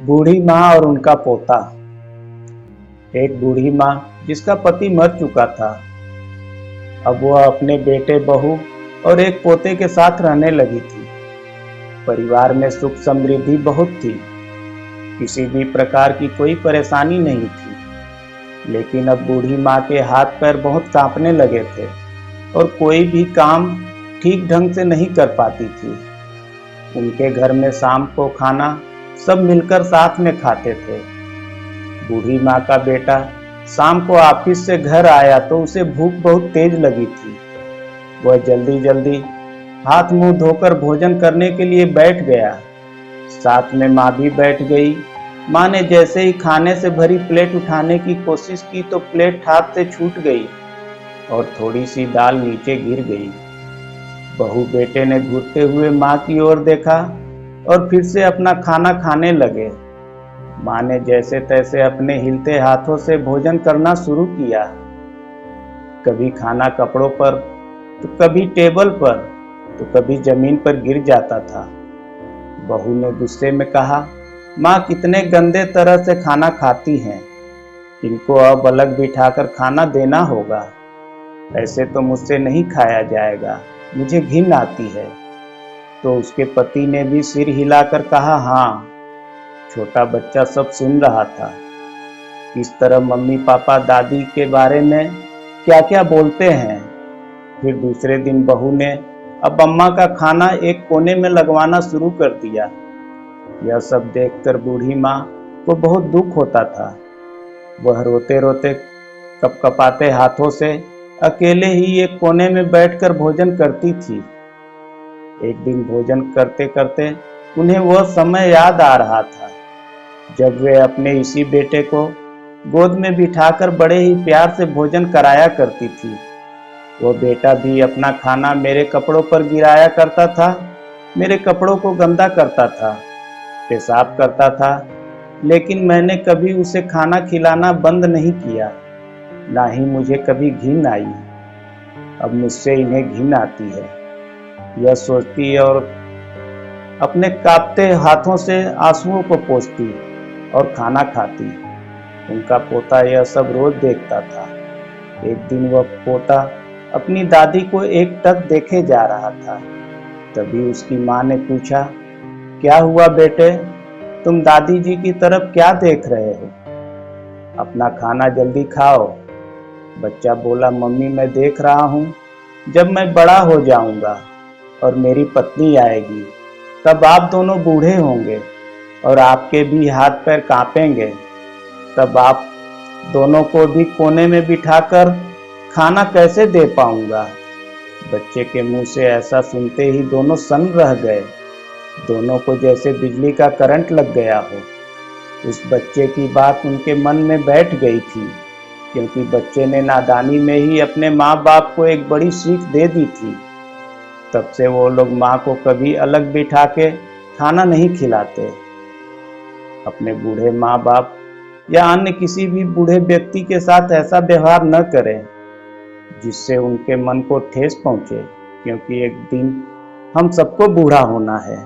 बूढ़ी माँ और उनका पोता। एक बूढ़ी माँ जिसका पति मर चुका था, अब वह अपने बेटे, बहू और एक पोते के साथ रहने लगी थी। परिवार में सुख समृद्धि बहुत थी, किसी भी प्रकार की कोई परेशानी नहीं थी। लेकिन अब बूढ़ी माँ के हाथ पैर बहुत कांपने लगे थे और कोई भी काम ठीक ढंग से नहीं कर पाती थी। उनके घर में शाम को खाना सब मिलकर साथ में खाते थे। बूढ़ी माँ का बेटा शाम को ऑफिस से घर आया तो उसे भूख बहुत तेज लगी थी। वह जल्दी जल्दी हाथ मुंह धोकर भोजन करने के लिए बैठ गया। साथ में माँ भी बैठ गई। माँ ने जैसे ही खाने से भरी प्लेट उठाने की कोशिश की तो प्लेट हाथ से छूट गई और थोड़ी सी दाल नीचे गिर गई। बहू बेटे ने घूरते हुए माँ की ओर देखा और फिर से अपना खाना खाने लगे। माँ ने जैसे तैसे अपने हिलते हाथों से भोजन करना शुरू किया। कभी खाना कपड़ों पर तो कभी टेबल पर तो कभी जमीन पर गिर जाता था। बहू ने गुस्से में कहा, माँ कितने गंदे तरह से खाना खाती हैं, इनको अब अलग बिठाकर खाना देना होगा। ऐसे तो मुझसे नहीं खाया जाएगा, मुझे घिन आती है। तो उसके पति ने भी सिर हिलाकर कहा, हाँ। छोटा बच्चा सब सुन रहा था। इस तरह मम्मी पापा दादी के बारे में क्या क्या बोलते हैं। फिर दूसरे दिन बहू ने अब अम्मा का खाना एक कोने में लगवाना शुरू कर दिया। यह सब देखकर बूढ़ी माँ को बहुत दुख होता था। वह रोते रोते कपकपाते हाथों से अकेले ही एक कोने में बैठकर भोजन करती थी। एक दिन भोजन करते करते उन्हें वह समय याद आ रहा था जब वे अपने इसी बेटे को गोद में बिठाकर बड़े ही प्यार से भोजन कराया करती थी। वो बेटा भी अपना खाना मेरे कपड़ों पर गिराया करता था, मेरे कपड़ों को गंदा करता था, पेशाब करता था, लेकिन मैंने कभी उसे खाना खिलाना बंद नहीं किया। ना ही मुझे कभी घिन आई। अब मुझसे इन्हें घिन आती है। यह सोचती और अपने कांपते हाथों से आंसुओं को पोंछती और खाना खाती। उनका पोता यह सब रोज देखता था। एक दिन वह पोता अपनी दादी को एकटक देखे जा रहा था। तभी उसकी माँ ने पूछा, क्या हुआ बेटे, तुम दादी जी की तरफ क्या देख रहे हो? अपना खाना जल्दी खाओ। बच्चा बोला, मम्मी मैं देख रहा हूँ, जब मैं बड़ा हो जाऊंगा और मेरी पत्नी आएगी तब आप दोनों बूढ़े होंगे और आपके भी हाथ पैर कांपेंगे। तब आप दोनों को भी कोने में बिठाकर खाना कैसे दे पाऊंगा? बच्चे के मुंह से ऐसा सुनते ही दोनों सन्न रह गए। दोनों को जैसे बिजली का करंट लग गया हो। उस बच्चे की बात उनके मन में बैठ गई थी, क्योंकि बच्चे ने नादानी में ही अपने माँ बाप को एक बड़ी सीख दे दी थी। तब से वो लोग माँ को कभी अलग बिठा के खाना नहीं खिलाते। अपने बूढ़े माँ बाप या अन्य किसी भी बूढ़े व्यक्ति के साथ ऐसा व्यवहार न करें जिससे उनके मन को ठेस पहुंचे, क्योंकि एक दिन हम सबको बूढ़ा होना है।